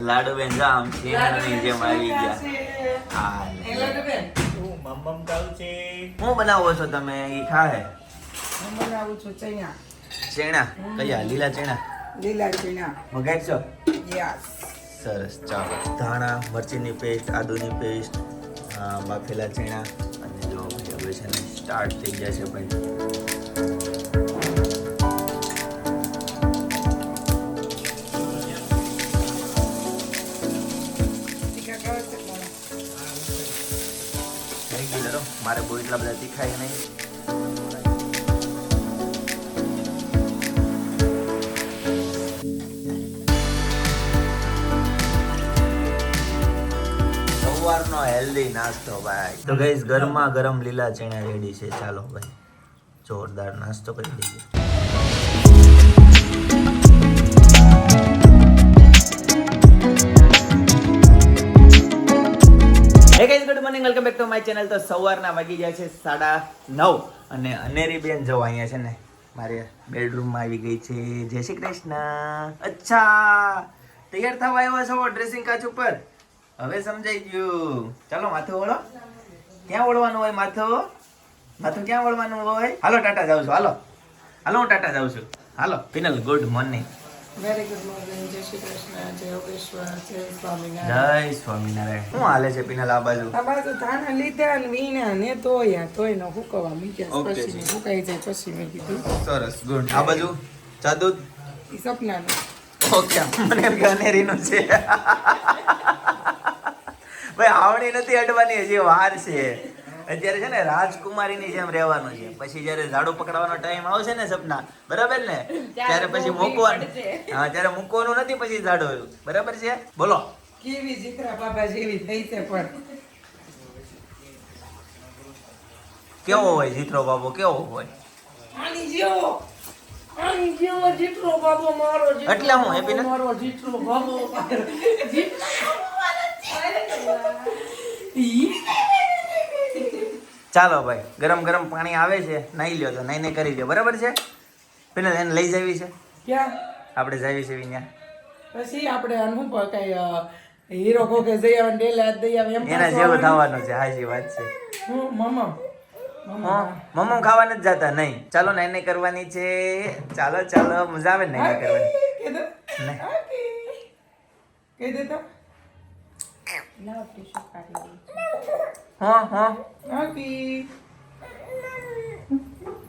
લાડુ બેન જો આમ સિંહણની જેમ આવી ગયા. હા લાડુ બેન હું મમ્મમ ખાઉં છે. શું બનાવો છો તમે? ઈ ખાહે હું બનાવું છું ચણા. ચણા કયા? લીલા ચણા લીલા ચણા. મગાડશો? યસ. સરસ. ચાલો, ધાણા મરચીની પેસ્ટ, આદુની પેસ્ટ, બાફેલા ચણા અને જો હવે છે ને સ્ટાર્ટ થઈ ગયા છે ભાઈ. મારે બહુ એટલા બધા તીખાય નહીં. સવારનો હેલ્ધી નાસ્તો ભાઈ. તો ગાઈસ ગરમા ગરમ લીલા ચણા રેડી છે. ચાલો ભાઈ જોરદાર નાસ્તો કરી દઈએ. હે guys, good morning, welcome back to my channel. તો સવારના વાગી ગયા છે 9:30 અને અનેરી બેન જો અહીંયા છે ને મારે બેડરૂમમાં આવી ગઈ છે. જય શ્રી કૃષ્ણ. અચ્છા, તૈયાર થવા આવ્યા છો ડ્રેસિંગ કાચ ઉપર? હવે સમજાઈ ગયું. ચાલો માથું ઓળો. ક્યાં ઓળવાનું હોય માથું? માથું ક્યાં ઓળવાનું હોય? હાલો ટાટા જાઉં છું. હાલો હાલો હું ટાટા જાઉં છું. હાલો Pinal, good morning. Very good morning. જય શ્રી કૃષ્ણ, જય યોગેશ્વર, જય સ્વામિનારાયણ. જય સ્વામિનારાયણ. શું હાલે છે પિનલ આ બાજુ? આ બાજુ ધાણા લીધા ને વીણા ને તોય ન હુકવા મૂક્યા. Okay, પછી જી. હુકાઈ જાય પછી મેં કીધું સરસ, ગુડ. આ બાજુ જાદુ? ઈ સપનાનું. ઓકે, મને એમ કે અનેરીનું છે. ભાઈ આવડી નથી અડવાની, હજી વાર છે. અત્યારે છે ને રાજકુમારીની જેમ રહેવાનું છે. પછી જ્યારે ઝાડુ પકડવાનો ટાઈમ આવશે ને સપના, બરાબર ને, ત્યારે પછી મૂકવાનું. હા, ત્યારે મૂકવાનું નથી પછી ઝાડુ, બરાબર છે? બોલો. કેવી જીકરા બાબા જેવી થઈ છે પણ કેવો હોય જીતરો બાબો? કેવો હોય? આની જેવો જીતરો બાબો મારો. એટલે હું હેપી ને મારો જીતરો બાબો ચાલો ભાઈ, ગરમ ગરમ પાણી આવે છે, નાઈ લ્યો તો નાઈને કરી લ્યો, બરાબર છે? પેલા એને લઈ જવી છે, ક્યાં આપણે જવી છે ત્યાં. પછી આપણે આનું કઈ હીરો કો કે જઈ આવે ડેલા દઈ આવે એમ એના જેવું થવાનું છે. હાજી વાત છે. હું મમ્મા મમ્મમ ખાવા નથી જતા? નહીં. ચાલો નાઈને કરવાની છે. ચાલો ચાલો, મજા આવે ને નાઈને કરવાની. કે દે નહીં. કે દે તો લાવ ટીશ્યુ કાઢી લે. હા હા હાકી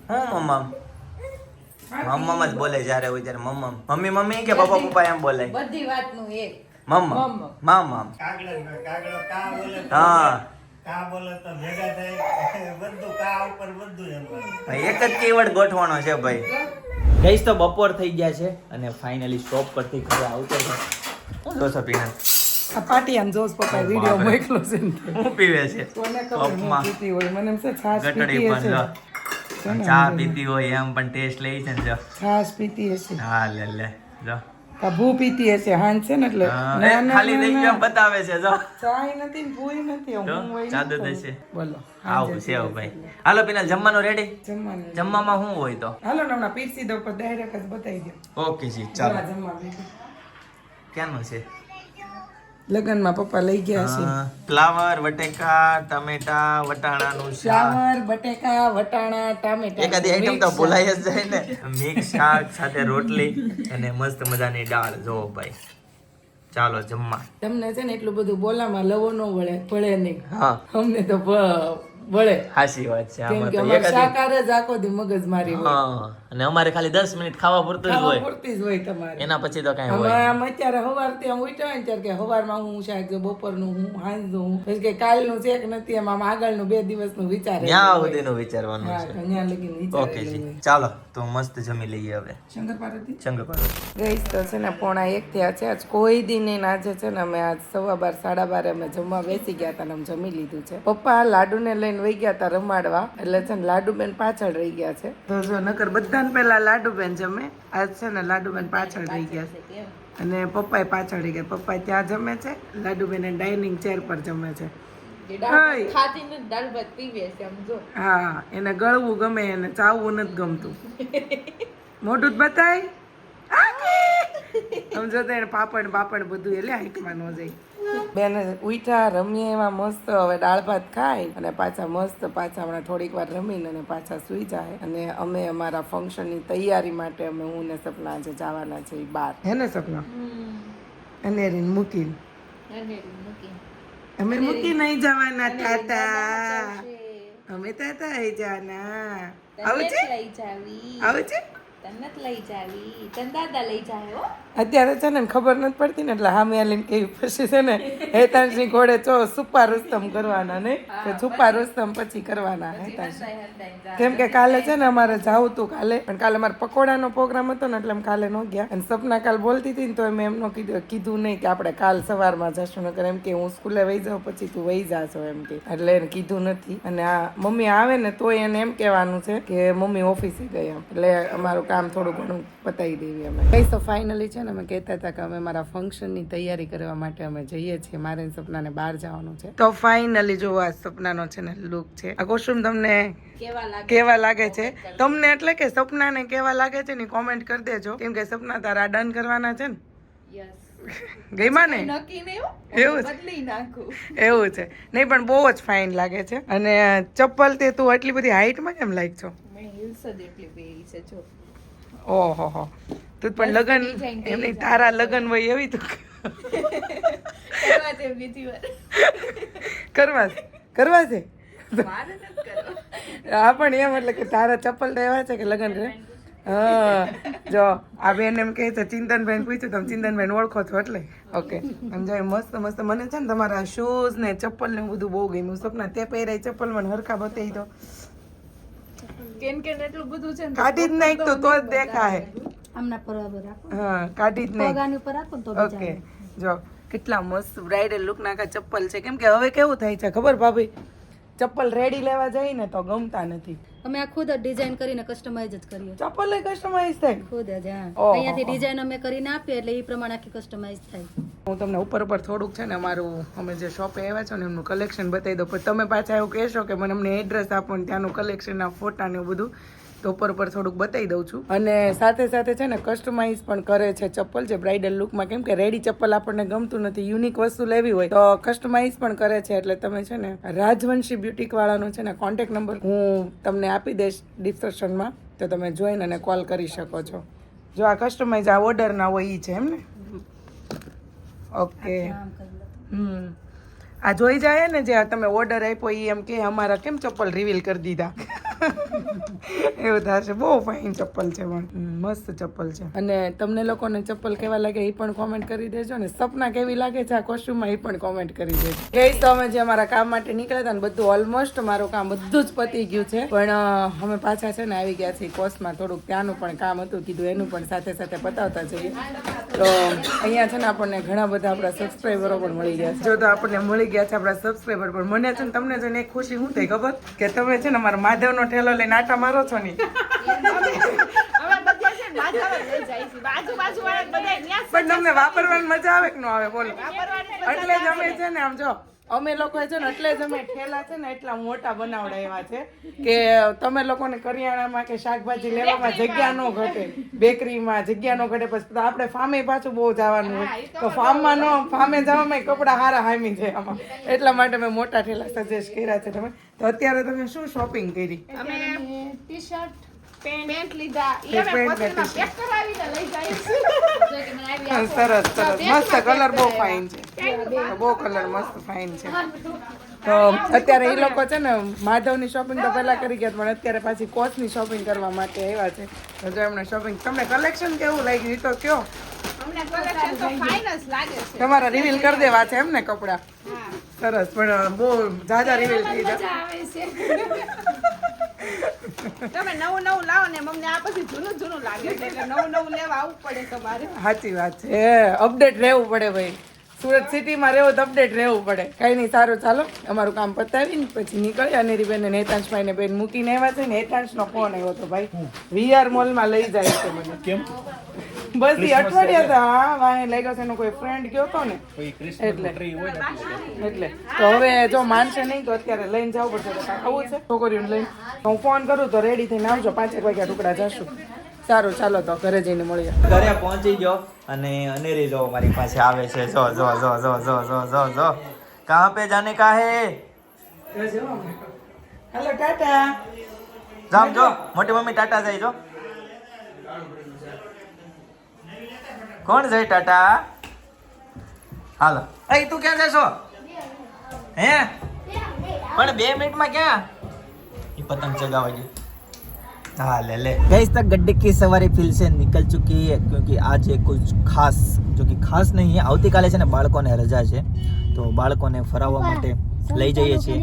હું મમ્મમ મમ્મમ જ બોલે જ્યારે હોય ત્યારે. મમ્મમ મમ્મી મમ્મી કે પપ્પા પપ્પા એમ બોલે. બધી વાતનું એક મમ્મમ મમ્મમ. કાગડો કા બોલે તો હા, કા બોલે તો ભેગા થાય. બધું કા ઉપર બધું એમ કરે. ભાઈ એક જ કીવર્ડ ગોઠવાનો છે ભાઈ. ગઈશ તો બપોર થઈ ગયા છે અને ફાઇનલી શોપ પરથી ઘરે આવતો છે. હું જોશો પીના? આ પાટિયાન જોસ પપ્પા વિડિયો મોકલો છે ને. હું પીવે છે? કોને ખબર હું કપમાં પીતી હોય મને એમ છે છાશ ગટડી પીતી પણ હશે. જો. ચા પીતી હોય એમ પણ ટેસ્ટ લઈ છે ને જો. છાશ પીતી હશે. હા લે લે જો. ભૂ પીતી હશે હાંજ છે ને એટલે હા, ના, એ ના, ખાલી ના, દઈ ના. કેમ બતાવે છે જો. ચાય નથી ને ભૂય નથી જો, હું વઈ ચાદુ નથી દેશે. બોલો આવું છે ભાઈ. હાલો પિનલ, જમવાનું રેડી? જમવાનું જમવામાં શું હોય તો? હાલો ને હમણાં પીરસી દો પર ડાયરેક્ટ જ બતાવી દો. ઓકે જી, ચાલો. જમવા બેઠી. ક્યાંનું છે? લગનમાં પપ્પા લઈ ગયા છે ફ્લાવર, બટેકા, ટમેટા, વટાણાનું શાક. ફ્લાવર બટેકા વટાણા ટામેટા એકાદી આઈટમ તો ભૂલાઈ જ જાય ને. મિક્સ શાક સાથે રોટલી અને મસ્ત મજાની દાળ. જો ભાઈ, ચાલો જમવા. તમને છે ને એટલું બધું બોલામાં લવો ન ભળે નહીં. હા, અમને તો વળે સાચી વાત છે. કેમ આમાં કે તો અમારે એકાદી. શાકાહાર જ આખો દી મગજ મારી હોય હા, અને અમારે ખાલી 10 મિનિટ ખાવા પૂરતું જ ખાવા હોય. પૂરતી જ હોય તમારે એના પછી તો કઈ અમે હોય આમ અત્યારે હવાર ત્યાં ઉઠ્યા હોય ને ત્યારે કે હવારમાં હું શાક જો બપોરનું હું સાંજનું હું પછી કે કાલનું છે કે નથી એમ આમ આગળનું 2 દિવસનું વિચારે ત્યાં સુધીનું વિચારવાનું હા છે. ત્યાં લગીને ઓકે વિચારે જી, ચાલો તો મસ્ત જમી લઈએ હવે. શંકર પાર્વતી ચંગપાળો. ગઈશ તો છે ને 1:45 થયા છે આજ કોઈ દી નહીં ને આજે છે ને અમે આજ 12:30 12:30 અમે જમવા બેસી ગયા હતા ને અમે જમી લીધું છે પપ્પા લાડુને લઈને વહી ગયા હતા રમાડવા એટલે છે ને લાડુબેન પાછળ રહી ગયા છે તો જો નકર બધાને પહેલા લાડુબેન જમે આજ છે ને લાડુબેન પાછળ રહી ગયા છે અને પપ્પાએ પાછળ રહી ગયા પપ્પા ત્યાં જમે છે લાડુબેન ડાઇનિંગ ચેર પર જમે છે ખાતી ને દાળ ભાત પીવે છે આમ જો હા એને ગળવું ગમે એને ચાવવું નથી ગમતું મોઢું જ બતાય સમજો તો એને પાપડ બધું એટલે હાઈકમાં ન જાય. બેન ઉઠા રમીએ એમાં મસ્ત હવે દાળ ભાત ખાય અને પાછા હમણાં થોડીક વાર રમીને અને પાછા સુઈ જાય. અને અમે અમારા ફંક્શનની તૈયારી માટે હું ને સપના આજે જવાના છે બહાર. હે ને સપના? અને મૂકીને અમે મૂકી નહીં જવાના તાતા. અમે તાતા આવી જવાના. આવું છે? આવું છે? અત્યારે છે ને ખબર નથી પડતી ને એટલે હામે આલીને કેવી પછી છે ને હેતાંશની ઘોડે છુપા રુસ્તમ કરવાના ને કે છુપા રુસ્તમ પછી કરવાના હેતાંશ. કેમ કે કાલે છે ને અમારે જાવું તું કાલે પણ કાલે મારે પકોડાનો પ્રોગ્રામ હતો ને એટલે અમે કાલે ન ગયા. અને સપના કાલ બોલતી હતી ને તો મેં એમનો કીધું નહીં કે આપણે કાલ સવારમાં જશું નકર એમ કે હું સ્કૂલે વહી જાઉં પછી તું વહી જાશો એમ કે એટલે એને કીધું નથી. અને આ મમ્મી આવે ને તોય એને એમ કહેવાનું છે કે મમ્મી ઓફિસે ગયા એટલે અમારું કામ થોડું ઘણું પતાવી દેવી અમે. કઈ તો ફાઇનલી છે ને અમે કહેતા હતા કે અમે મારા ફંક્શનની તૈયારી કરવા માટે અમે જઈએ છીએ. મારે સપનાને બહાર જવાનું છે તો ફાઇનલી જો આ સપનાનો છે ને લુક છે. આ કોસ્ટ્યુમ તમને કેવા લાગે છે? તમને એટલે કે સપનાને કેવા લાગે છે ને કોમેન્ટ કરી દેજો. કેમ કે સપના તારા ડન કરવાના છે ને ગઈ માં ને એવું છે નહીં પણ બહુ જ ફાઇન લાગે છે. અને ચપ્પલ તે તું એટલી બધી હાઈટમાં કેમ લાગ છો? ઓહો તું પણ લગન એમની તારા લગન હોય એવી તું કરવા છે હા પણ એમ એટલે કે તારા ચપ્પલ તો એવા છે કે લગન કરે. હા જો આ બેન એમ કહે છે ચિંતનભાઈ પૂછ્યું તમે ચિંતનભાઈ ઓળખો છો એટલે ઓકે. અને જો મસ્ત મસ્ત મને છે ને તમારા શૂઝ ને ચપ્પલ ને બધું બહુ ગમ્યું. સપના તે પહેરાય ચપ્પલ મને હરખા બતાવી દો. કાઢી જ નાખ તો જ દેખાય. હા કાઢી જ નાખ. ઓકે જો કેટલા મસ્ત બ્રાઇડલ લુક ના ચપ્પલ છે. કેમ કે હવે કેવું થાય છે ખબર ભાભી, ચપ્પલ રેડી લેવા જઈએ ને તો ગમતા નથી. અમે આ ખુદ જ ડિઝાઇન કરીને કસ્ટમાઇઝ જ કરીએ. ચપ્પલ કસ્ટમાઇઝ થાય ખુદ જ હા. અહીંયાથી ડિઝાઇન અમે કરીને આપીએ એટલે એ પ્રમાણે આખી કસ્ટમાઇઝ થાય. હું તમને ઉપર થોડુંક છે ને અમારું અમે જે શોપે આવ્યા છો ને એમનું કલેક્શન બતાવી દો. પણ તમે પાછા એવું કહેશો કે મને અમને એડ્રેસ આપો ને ત્યાંનું કલેક્શનના ફોટા ને એવું બધું તો ઉપર થોડુંક બતાવી દઉં છું. અને સાથે સાથે છે ને કસ્ટમાઇઝ પણ કરે છે ચપ્પલ જે બ્રાઇડલ લુકમાં. કેમ કે રેડી ચપ્પલ આપણને ગમતું નથી, યુનિક વસ્તુ લેવી હોય તો કસ્ટમાઇઝ પણ કરે છે. એટલે તમે છે ને રાજવંશી બ્યુટીક વાળાનો છે ને કોન્ટેક્ટ નંબર હું તમને આપી દઈશ ડિસ્ક્રિપ્શનમાં તો તમે જોઈને અને કોલ કરી શકો છો. જો આ કસ્ટમાઇઝ આ ઓર્ડર ના હોય એ છે એમ ને? ઓકે આ જોઈ જાય ને જે તમે ઓર્ડર આપ્યો એ એમ કે અમારા કેમ ચપ્પલ રિવીલ કરી દીધા એવું થશે. બહુ ફાઇન ચપ્પલ છે પણ મસ્ત ચપ્પલ છે. અને તમને લોકોને ચપ્પલ કેવા લાગે એ પણ કોમેન્ટ કરી દેજો ને સપના કેવી લાગે છે આ કોસ્ટ્યુમમાં એ પણ કોમેન્ટ કરી દેજો. ગઈ તો અમે જે અમારા કામ માટે નીકળ્યા હતા ને બધું ઓલમોસ્ટ મારું કામ બધું જ પતી ગયું છે. પણ અમે પાછા છે ને આવી ગયા છીએ કોસ્ટમાં. થોડુંક ત્યાંનું પણ કામ હતું કીધું એનું પણ સાથે સાથે પતાવતા જઈએ. તો અહીંયા છે ને આપણને ઘણા બધા આપણા સબસ્ક્રાઈબરો પણ મળી ગયા છે. જો તો આપણને મળી ગયા છે આપણા સબસ્ક્રાઈબર. પણ મને છે ને તમને છે ને એક ખુશી શું થઈ ખબર કે તમે છે ને અમારા માધવનો ઠેલો લઈને આટા મારો છો ને પણ તમને વાપરવાની મજા આવે કે ન આવે બોલો? એટલે જ અમે છે ને આમ જો અમે લોકો છે ને એટલે જ અમે ઠેલા છે ને એટલા મોટા બનાવડાવ્યા છે કે તમે લોકોને કરિયાણામાં કે શાકભાજી લેવામાં જગ્યા ન ઘટે, બેકરીમાં જગ્યા ન ઘટે. પછી આપણે ફાર્મે પાછું બહુ જવાનું હોય તો ફાર્મે જવામાં કપડા હારા હામી છે આમાં. એટલા માટે મેં મોટા ઠેલા સજેસ્ટ કર્યા છે. તમે તો અત્યારે તમે શું શોપિંગ કરી? અમે ટી-શર્ટ પેન્ટ લીધા. એ અમે પોતાના પેક કરાવીને લઈ જઈએ. સરસ મસ્ત કલર બહુ ફાઇન છે. બહુ કલર મસ્ત ફાઇન છે. તો અત્યારે એ લોકો છે ને માધવની શોપિંગ તો પહેલા કરી ગયા પણ અત્યારે પાછી કોચની શોપિંગ કરવા માટે આવ્યા છે. તો જો એમને શોપિંગ તમને કલેક્શન કેવું લાગ્યું એ તો કયો? અમને કલેક્શન તો ફાઇન જ લાગે છે. તમારા રિવીલ કરી દેવા છે એમ ને કપડા? સરસ પણ બહુ જાજા રિવીલ થઈ જાય. તમે નવું લાવો ને અમને આ પછી જૂનું લાગે છે એટલે નવું લેવા આવવું પડે તમારે. સાચી વાત છે. અપડેટ રહેવું પડે ભાઈ. સુરત સિટીમાં રહેવું તો અપડેટ રહેવું પડે. કઈ નહીં સારું ચાલો અમારું કામ પતાવીને પછી નીકળે. અનેરીબેન ને હેતાંશભાઈ ને બેન મૂકીને આવ્યા છે ને હેતાંશનો ફોન આવ્યો હતો ભાઈ VR મોલમાં લઈ જાય છે મને. કેમ? બસ એ અઠવાડિયા હતા. હા વાય લાગ્યો છે એનો કોઈ ફ્રેન્ડ ગયો હતો ને એટલે તો હવે જો માનશે નહીં તો અત્યારે લઈને જવું પડશે. આવું છે છોકરીઓને લઈને હું ફોન કરું તો રેડી થઈને આવજો. 5 વાગ્યા ટુકડા જશું. સારું ચાલો તો ઘરે જઈને મળીએ. ઘરે પહોંચી ગયો અને અનેરી જો મારી પાસે આવે છે. જો જો જો જો જો જો જો જો કહાં પે જાને કા હે? હેલો ટાટા. જામ જો મોટી મમ્મી ટાટા જાય જો. કોણ જાય ટાટા? હાલો. એ તું ક્યાં જશો? હે પણ 2 મિનિટમાં ક્યાં? ये पतंग चगावा जी. हाँ ले ले. गाइस तक गड्ढे की सवारी फिर से निकल चुकी है क्योंकि आज है कुछ खास जो कि खास नहीं है. આવતીકાલે છે ને બાળકોને રજા છે તો બાળકોને ફરાવવા માટે લઈ જઈએ છીએ.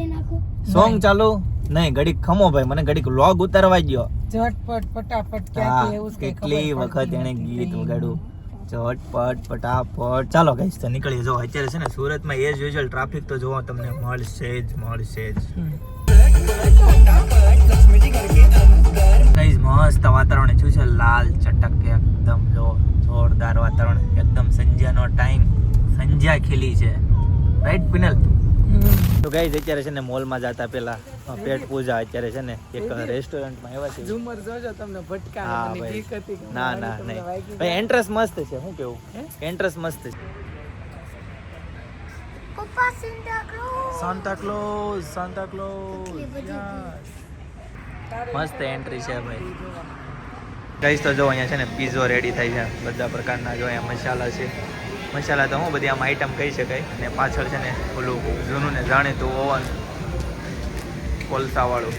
સોંગ ચાલુ નહીં ઘડીક ખમો ભાઈ મને ઘડીક વ્લોગ ઉતારવા ગયો. ઝટપટ ફટાફટ ક્યાંથી એવું જ કંઈ ખબર કેટલી પડતી વખત એણે ગીત વગાડ્યું ઝટપટ ફટાફટ. ચાલો ગાઈસ તો નીકળીએ. જો અત્યારે છે ને સુરતમાં એઝ યુઝ્યુઅલ ટ્રાફિક તો જોવા તમને મળશે જ. ગાઈસ મસ્ત વાતાવરણ છે લાલ ચટક એકદમ જો જોરદાર વાતાવરણ એકદમ સંધ્યાનો ટાઈમ સંધ્યા ખીલી છે રાઈટ પિનલ. તો ગાઈસ અત્યારે છે ને મોલમાં જતા પેલા પેટ પૂજા અત્યારે છે ને એક રેસ્ટોરન્ટમાં આવ્યા છે. ઝુમર જોજો તમને ભટકા હા મને ભાઈ. બીક હતી કે ના ના નહીં ભાઈ એન્ટ્રન્સ મસ્ત છે. શું કેવું એન્ટ્રન્સ મસ્ત છે. સાન્તા ક્લોઝ મસ્ત એન્ટ્રી છે ભાઈ. ગાઈસ તો જો અહીંયા છે ને પીઝો રેડી થાય છે બધા પ્રકારના. જો અહીંયા મસાલા છે. મસાલા તો હું બધી આમ આઈટમ કહી શકાય. અને પાછળ છે ને ઓલું જૂનું ને જાણીતું ઓવન કોલસાવાળું.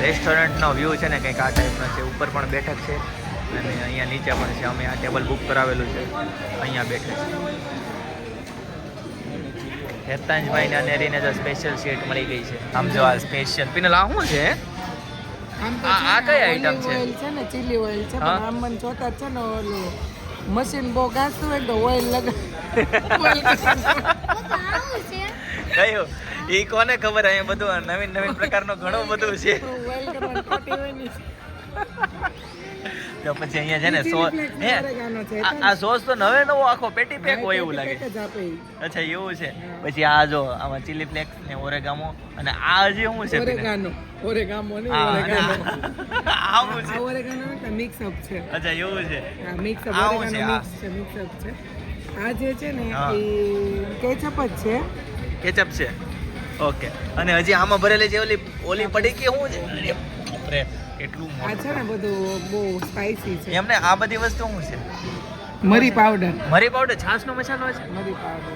રેસ્ટોરન્ટનો વ્યૂ છે ને કંઈક આ ટાઈપનો છે. ઉપર પણ બેઠક છે અને અહીંયા નીચે પણ છે. અમે આ ટેબલ બુક કરાવેલું છે અહીંયા બેઠે છે. હેતાંશભાઈ ને અનેરીને તો સ્પેશિયલ સીટ મળી ગઈ છે. આમ જો આ સ્પેશિયલ પિનલ આ શું છે? આમ તો આ કઈ આઈટમ છે? ઓઇલ છે ને ચીલી ઓઇલ છે હા? પણ આમ મને જોતા જ છે ને ઓલું મશીન બહુ ગાસતું હોય તો ઓઇલ કયું એ કોને ખબર? અહીંયા બધું નવીન પ્રકારનું ઘણું બધું છે. ઓઇલ કરવાની ખોટી હોય ને. તો પછી અહીંયા છે ને સોસ હે ઓરેગાનો છે. આ સોસ તો નવો આખો પેટી પેક હોય એવું લાગે. પેકેજ આપે ઈ. અચ્છા એવું છે. પછી આ જો આમાં ચીલી ફ્લેક્સ ને ઓરેગામો અને આ હજી શું છે? ઓરેગાનો ને હા, ઓરેગાનો આવું છે. આ ઓરેગાનો ને મિક્સ અપ છે. અચ્છા એવું છે. આ મિક્સ અપ આવું છે, ઓરેગાનો આ. મિક્સ છે મિક્સ અપ છે. આ જે છે ને હા. એ કેચઅપ જ છે. કેચઅપ છે. ઓકે. અને હજી આમાં ભરેલી છે ઓલી પડી કે શું છે? અરે બાપરે કેટલું આ મોટું. છે ને બધું બહુ સ્પાઈસી છે. એમને આ બધી વસ્તુ શું છે? મરી પાવડર મરી પાવડર છાસનો મસાલો છે. મરી પાવડર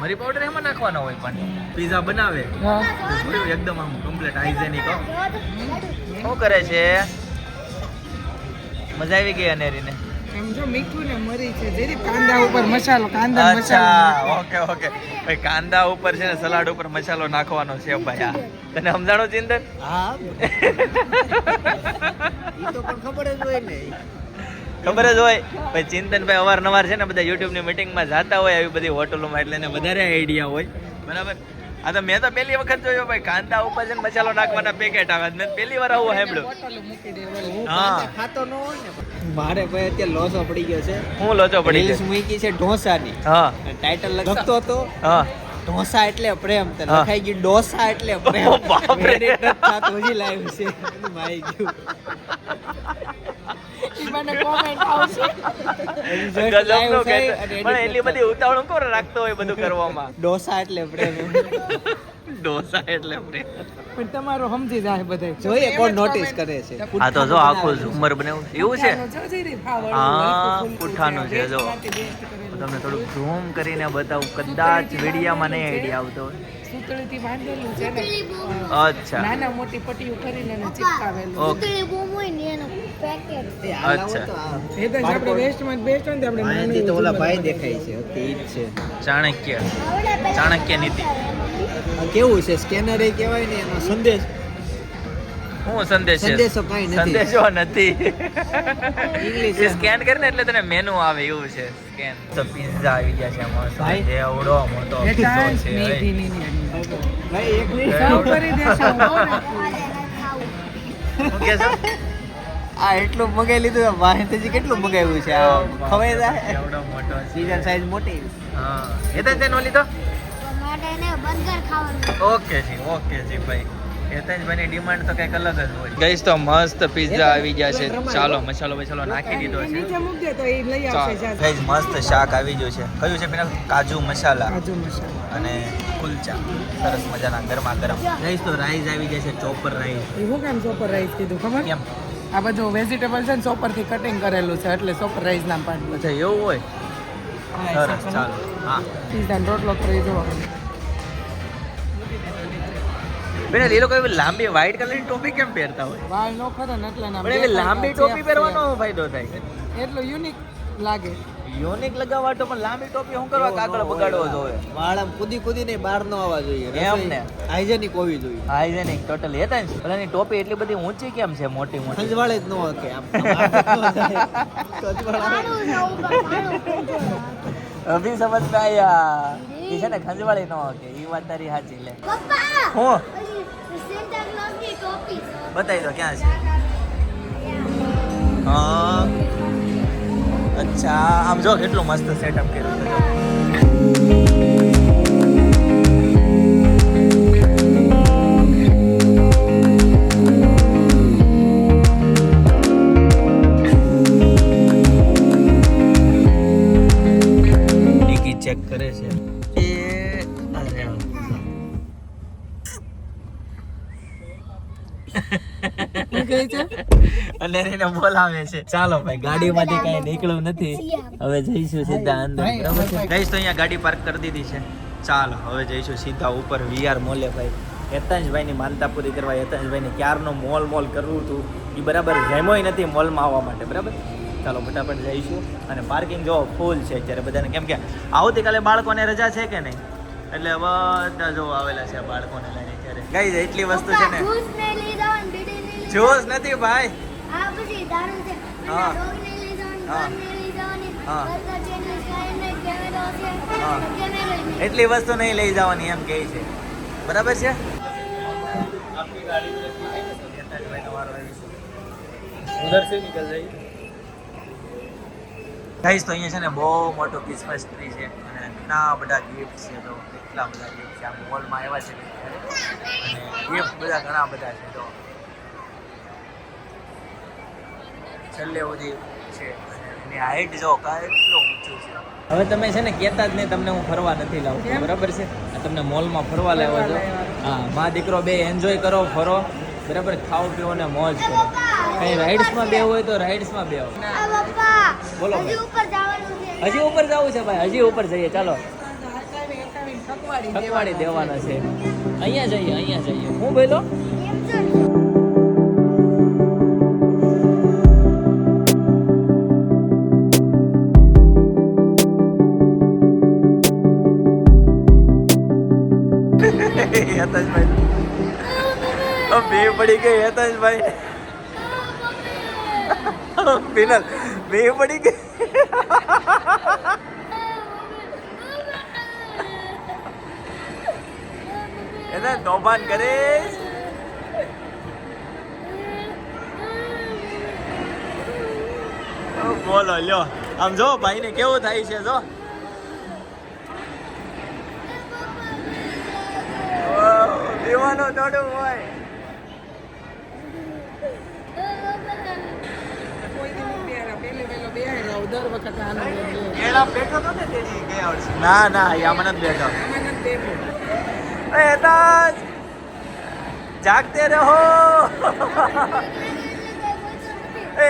મરી પાવડર એમાં નાખવાનો હોય પણ પીઝા બનાવે હા. જોયું એકદમ આમ કમ્પ્લીટ હાઇજેનિક. શું કરે છે? મજા આવી ગઈ અનેરીને? આમ જો મીઠું ને મરી છે જેરી કાંદા ઉપર મસાલો કાંદા મસાલો અચ્છા ઓકે ભાઈ કાંદા ઉપર છે ને સલાડ ઉપર મસાલો નાખવાનો છે ભાઈ. આ તને સમજાણો ચિંતન? હા ઈ તો પણ ખબર જ હોય ને. ખબર જ હોય ભાઈ. ચિંતનભાઈ અવારનવાર છે ને બધા યુટ્યુબની મિટિંગમાં જાતા હોય આવી બધી હોટલોમાં એટલે એને વધારે આઈડિયા હોય બરાબર. આ તો મેં તો પહેલી વખત જોયો ભાઈ કાંદા ઉપર છે ને મસાલો નાખવાના પેકેટ આવે. મેં પહેલી વાર આવું સાંભળ્યું. બોટલો મૂકી દેવાનું. હા ખાતો ન હોય ને. મારે ભાઈ અત્યારે લોસો પડી ગયો છે. હું લોચો પડી રીલ્સ ગયો. મૂકી છે ઢોસાની. હા ટાઇટલ લખતો હતો હા ઢોસા એટલે પ્રેમ તો હા. લખાઈ ગયું ડોસા એટલે પ્રેમ. ઓ બાપરે. Edit નથી થાતું, હજી live છે. એનું માઈ ગયું. ઈ મને comment આવશે. હજી just ગજબનું live છે કહેતો. અને edit પણ નથી એટલી બધી ઉતાવળ કોણ રાખતો હોય બધું કરવામાં? ડોસા એટલે પ્રેમ. ઢોસા એટલે પ્રેમ. પણ તમારું સમજી જાય બધે જોઈએ કોણ notice કરે છે. આ તો જો આખું ઝુમર બનાવ્યું એવું છે. હા, પુઠ્ઠાનું પુઠ્ઠાનું છે, જો. તમને થોડુંક ઝૂમ કરીને બતાવું કદાચ વિડીયામાં નહીં આઈડિયા આવતો હોય. સૂતળીથી બાંધેલું છે ને અચ્છા નાના મોટી પટ્ટીઓ કરીને એને ચિપકાવેલું ઓકે એ આલા અચ્છા. હોય તો આ એ તો આપણે વેસ્ટમાં બેસ્ટ હોય ને તો આપણે આનાથી તો ઓલા ભાઈ દેખાય છે ઓકે ઈ જ છે. ચાણક્ય નીતિ. આ કેવું છે સ્કેનર એ કહેવાય ને એનો સંદેશ શું સંદેશ છે? સંદેશો કાંઈ નથી. સંદેશો નથી. ઇંગ્લિશ એ સ્કેન કરીને એટલે તને મેનુ આવે એવું છે. સ્કેન તો પિઝા આવી ગયા છે આમાં. ભાઈ. એવડો મોટો એ પિઝો કાંઈ છે નહીં, ભાઈ. ભાઈ એક મિનિટ સર્વ કરી દેશો. શું કહે છે? આ એટલું મગાઈ લીધું વાહિંતજી કેટલું મગાવ્યું છે આ ખવાઈ જાય એવડો મોટો સીઝન સાઈઝ મોટી હા એ તો તેનો લીધો ઓકે જી ભાઈ હેતેશભાઈની ડિમાન્ડ તો કંઈક અલગ જ હોય ગઈસ તો મસ્ત પિઝા આવી ગયા છે ચાલો મસાલો નાખી દીધો છે નીચે મૂક દે તો એ લઈ આવશે જા. ગઈસ મસ્ત શાક આવી ગયું છે કયું છે પેલા કાજુ મસાલા કાજુ મસાલા અને કુલચા સરસ મજાના ગરમા ગરમ ગઈસ તો રાઈસ આવી જાય છે ચોપર રાઈસ એ હું કામ સોપર રાઈસ કીધું ખબર કેમ આ બધું વેજીટેબલ છે ને સોપર થી કટિંગ કરેલું છે એટલે સોપર રાઈસ નામ પાડ્યું અચ્છા એવું હોય સરસ ચાલો હા પીઝા રોટલો કરી જો બેન એ લોકો એવી લાંબી વ્હાઈટ કલરની ટોપી કેમ પહેરતા હોય વાળ નો ખરે ને એટલે ના પણ એવી લાંબી ટોપી પહેરવાનો ફાયદો થાય એટલું યુનિક લાગે યુનિક લગાવવા તો પણ લાંબી ટોપી શું કરવા કાગળ બગાડવો જોઈએ વાળ આમ કૂદી બહાર ન આવવા જોઈએ એમ ને હાઇજેનિક હોવી જોઈએ હાઇજેનિક ટોટલ હતા ને પેલાની ટોપી એટલી બધી ઊંચી કેમ છે મોટી મોટી ખંજવાળે જ ન હકે આમ અભી સમજ में आया એ છે ને ખંજવાળી ન કે એ વાત તારી સાચી લે હું બતાવી દો ક્યાં છે હા અચ્છા આમ જો કેટલું મસ્ત સેટઅપ કર્યું છે ચેક કરે છે એ અરે અને એને બોલાવે છે ચાલો ભાઈ ગાડીમાંથી કઈ નીકળવું નથી હવે જઈશું સીધા અંદર બરાબર છે ગઈશ તો અહીંયા ગાડી પાર્ક કરી દીધી છે ચાલો હવે જઈશું સીધા ઉપર વીઆર મોલે ભાઈ હેતાંશભાઈની માનતા પૂરી કરવા હેતાંશભાઈને ક્યારનો મોલ કરવું હતું એ બરાબર જેમોય નથી મોલમાં આવવા માટે બરાબર ચાલો ફટાફટ જઈશું અને પાર્કિંગ જો ફૂલ છે અત્યારે બધાને કેમ કે આવતીકાલે બાળકોને રજા છે કે નહીં એટલે બધા જો આવેલા છે બાળકોને લઈને અત્યારે ગઈ એટલી વસ્તુ છે ને જ્યુસ નથી ભાઈ એટલી વસ્તુ નહીં લઈ જવાની એમ કહે છે બરાબર છે ઉધર से निकल जाइए ગાઈસ તો અહીંયા છે ને બહુ મોટો ક્રિસમસ ટ્રી છે અને ઘણા બધા ગિફ્ટ છે તો કેટલા બધા ગિફ્ટ છે આ મોલમાં આવ્યા છે અને ગિફ્ટ બધા ઘણા બધા છે તો છેલ્લે સુધી છે અને એની હાઈટ જો કેટલું ઊંચું છે હવે તમે છે ને કહેતા જ નહીં તમને હું ફરવા નથી લાવતો બરાબર છે આ તમને મોલમાં ફરવા લાવ્યો છો હા મા દીકરો બે એન્જોય કરો ફરો બરાબર ખાઓ પીઓ ને મોજ કરો કઈ રાઇડ્સમાં બે હોય તો રાઇડ્સમાં બે હોય બોલો હજી ઉપર જવું છે ભાઈ હજી ઉપર જઈએ ચાલો થકવાડી દેવાના છે અહીંયા જઈએ હું બોલો હેતાંશભાઈ બે પડી ગઈ હેતાંશભાઈ બિનલ બે પડી ગઈ એને તોફાન કરીશ બોલો લ્યો આમ જો ભાઈ ને કેવું થાય છે જો દીવાનો દોડું હોય દર વખત આનંદ એડા બેઠો તો ને તેની ગયા વર્ષે ના યામન જ બેઠો એ તાજ જાગતે રહો એ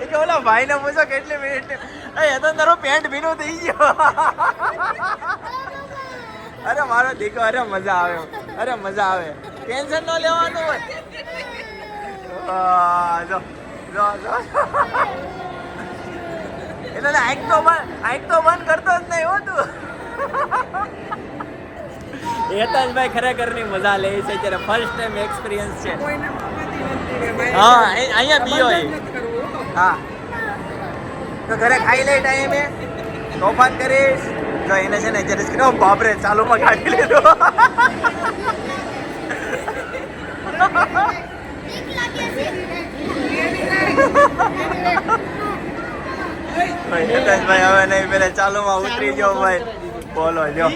કે ઓલા ભાઈ ને પૂછો કેટલી મિનિટ એ તો તારો પેન્ટ ભીનું થઈ ગયો અરે મારો દીકરો અરે મજા આવે ટેન્શન ન લેવાનું હોય જો એટલે આંખ તો બંધ કરતો જ નહીં હોતું હેતાંશભાઈ ખરેખરની મજા લે છે જ્યારે ફર્સ્ટ ટાઈમ એક્સપિરિયન્સ છે હા અહીંયા પીઓ હા તો ઘરે ખાઈ લે ટાઈમે તોફાન કરીશ જો એને છે ને જ્યારે બાપરે ચાલુમાં કાઢી લીધો હેતાંશભાઈ હવે નહીં પેલા ચાલુમાં ઉતરી જાઓ ભાઈ બોલો જો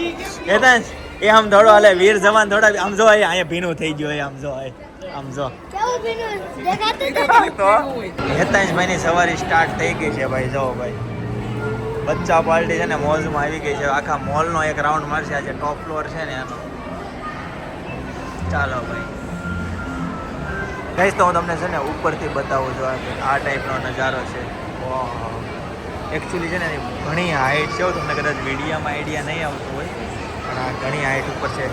હેતાંશ એ આમ થોડો હાલે વીર જવાન થોડા આમ જો અહીંયા ભીનું થઈ ગયું આમ જો આમ જો તો હેતાંશભાઈ ની સવારી સ્ટાર્ટ થઈ ગઈ છે ભાઈ જો ભાઈ બચ્ચા પાર્ટી છે ને મોલમાં આવી ગઈ છે આખા મોલનો એક રાઉન્ડ મારશે આજે ટોપ ફ્લોર છે ને એનો ચાલો ભાઈ કહીશ તો હું તમને છે ને ઉપરથી બતાવું છું આ ટાઈપનો નજારો છે એકચ્યુઅલી છે ને ઘણી હાઈટ છે તમને કદાચ વિડીયોમાં આઈડિયા નહીં આવતો હોય પણ આ ઘણી હાઈટ ઉપર છે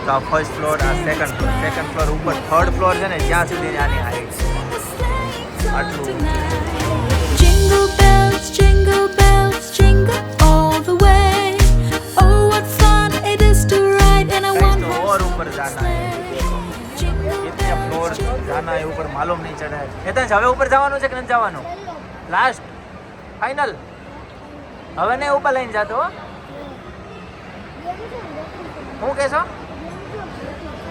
તો આ ફર્સ્ટ ફ્લોર આ સેકન્ડ ફ્લોર ઉપર થર્ડ ફ્લોર છે ને જ્યાં સુધી આની હાઈટ છે આટલું Jingle bells, jingle all the way. Oh, what fun it is to ride in a कहीं तो one-horse और ऊपर जाना है कितने फ्लोर जाना है ऊपर मालूम नहीं चढ़ा है હેતાંશ હવે ઉપર જવાનું છે કે નથી જવાનું લાસ્ટ ફાઇનલ હવે ને ઉપર લઈને જાતો હું કહેશો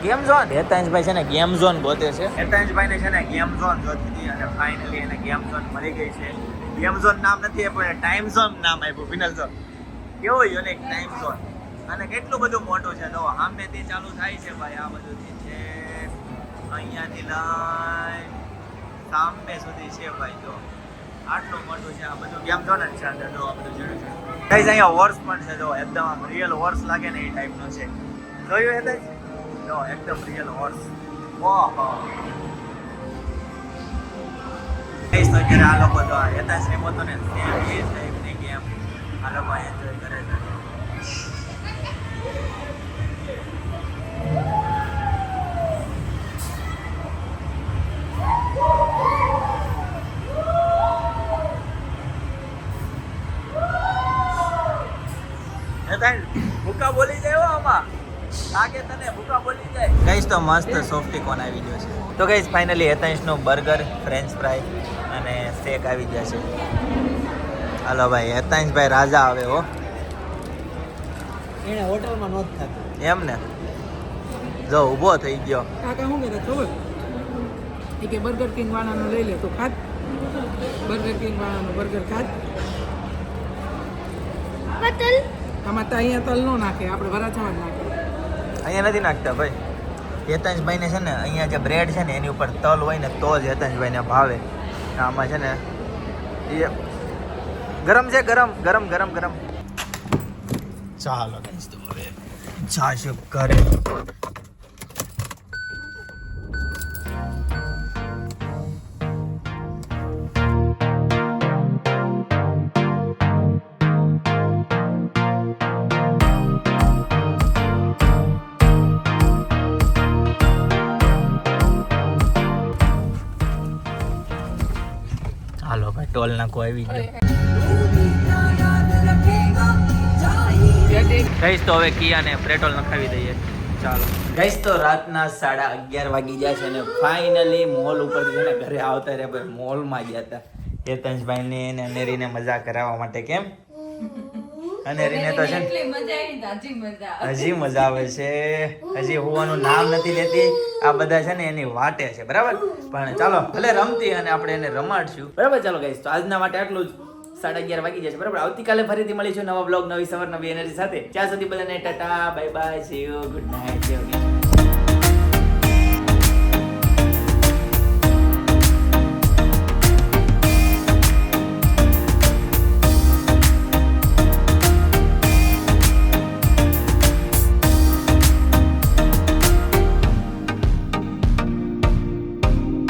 ગેમ ઝોન હેતાંશભાઈ છે ને ગેમ ઝોન ગોતે છે હેતાંશભાઈ ને છે ને ગેમ ઝોન જોતી હતી અને ફાઇનલી એને ગેમ ઝોન મળી ગઈ છે ગેમ ઝોન નામ નથી આપ્યું ટાઈમ ઝોન નામ આપ્યું ફિનલ ઝોન કેવો યુનિક ટાઈમ ઝોન અને કેટલું બધું મોટું છે જો સામેથી ચાલુ થાય છે ભાઈ આ બધું છે અહીંયાથી લાઈન સામે સુધી છે ભાઈ જો આટલું મોટું છે આ બધું ગેમ ઝોન જ છે અંદર જો આ બધું જોયું છે ગાઈઝ અહીંયા હોર્સ પણ છે જો એકદમ આમ રિયલ હોર્સ લાગે ને એ ટાઈપનો છે જોયું હેતાંશ જો એકદમ રિયલ હોર્સ ઓહો ગાઈઝ તો અત્યારે આ લોકો જો હેતાંશ ને મોતો ને સેમ એ ટાઈપની ગેમ આ લોકો એન્જોય કરે છે ભૂકા બોલી જાય આમાં લાગે તને ભૂકા બોલી જાય ગાઈસ તો મસ્ત સોફ્ટી કોન આવી ગયો છે તો ગાઈસ ફાઇનલી હેતાંશનું બર્ગર ફ્રેન્ચ ફ્રાય અને સ્ટેક આવી ગયા છે હાલો ભાઈ હેતાંશભાઈ રાજા આવે હો એને હોટલમાં નહોતું થતું એમ ને જો ઊભો થઈ ગયો કાકા શું કહેતા ખબર એ કે બર્ગર કિંગ વાળાનો લઈ લે તો ખાત બર્ગર કિંગ વાળાનો બર્ગર ખાત આમાં તો અહીંયા તલ નો નાખે આપણે વરાછામાં જ નાખે અહીંયા નથી નાખતા ભાઈ હેતાંશભાઈને છે ને અહીંયા જે બ્રેડ છે ને એની ઉપર તલ હોય ને તો જ હેતાંશભાઈને ભાવે આમાં છે ને એ ગરમ છે ગરમ ગરમ ગરમ ગરમ ચાલો ગાઈસ તો હવે જાશું ઘરે હાલો ભાઈ ટોલ નાખો આવી ગયો ગઈશ તો હવે કિયાને પેટ્રોલ નખાવી દઈએ ચાલો ગઈશ તો રાતના 11:30 વાગી જાય છે અને ફાઇનલી મોલ ઉપરથી છે ને ઘરે આવતા રહ્યા ભાઈ મોલમાં ગયા હતા હેતાંશભાઈને અને અનેરીને મજા કરાવવા માટે કેમ અનેરીને તો છે ને હજી મજા આવે છે હજી હોવાનું નામ નથી લેતી આ બધા છે ને એની વાટે છે બરાબર પણ ચાલો ભલે રમતી અને આપણે એને રમાડશું બરાબર ચાલો ગાઈસ તો આજના માટે આટલું જ 11:30 વાગી જશે બરાબર આવતીકાલે ફરીથી મળીશું નવા બ્લોગ નવી સવાર નવી એનર્જી સાથે ત્યાં સુધી બધાને Tata bye bye see you good night